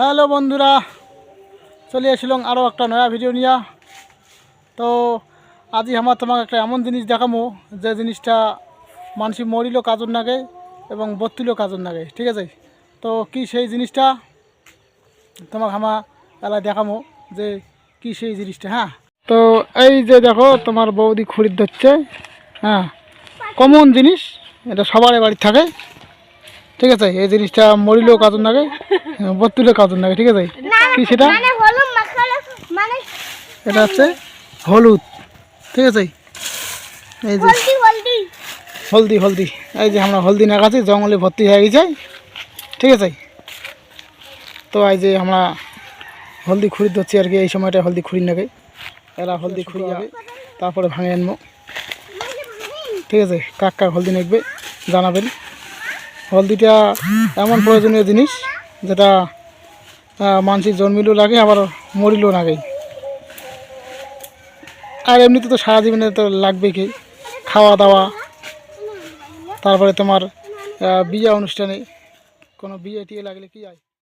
Hello বন্ধুরা, চলে আসলাম আরও একটা নয়া ভিডিও নিয়ে। তো আজি আমার তোমাকে একটা এমন জিনিস দেখামো যে জিনিসটা মানুষ মরিলেও কাজর লাগে এবং বত্তিলেও কাজর লাগে, ঠিক আছে? তো কি সেই জিনিসটা তোমাকে আমার এলা দেখামো যে কি সেই জিনিসটা। হ্যাঁ, তো এই যে দেখো তোমার বৌদি খড়ির ধরছে। হ্যাঁ, কমন জিনিস, এটা সবার বাড়ি থাকে, ঠিক আছে? এই জিনিসটা মরিলেও কাজর লাগে, বত্তিলেও কাজর লাগে, ঠিক আছে? কি সেটা? এটা হচ্ছে হলুদ, ঠিক আছে? এই যে হলদি হলদি, এই যে আমরা হলদি নাগাছি, জঙ্গলে ভর্তি হয়ে গেছে, ঠিক আছে? তো এই যে আমরা হলদি খুঁড়ি ধরছি আর কি, এই সময়টা হলদি খুঁড়ি নাগে, এরা হলদি খুঁড়ি যাবে, তারপরে ভাঙে আনবো, ঠিক আছে? কাক কাক হলদি নেকবে জানাবেন। হলদিটা এমন প্রয়োজনীয় জিনিস যেটা মানুষের জন্মিলেও লাগে আবার মরিলেও লাগে, আর এমনিতে তো সারা জীবনে তো লাগবেই, কি খাওয়া দাওয়া, তারপরে তোমার বিয়ে অনুষ্ঠানে কোনো বিয়ে টিয়ে লাগলে কি হয়।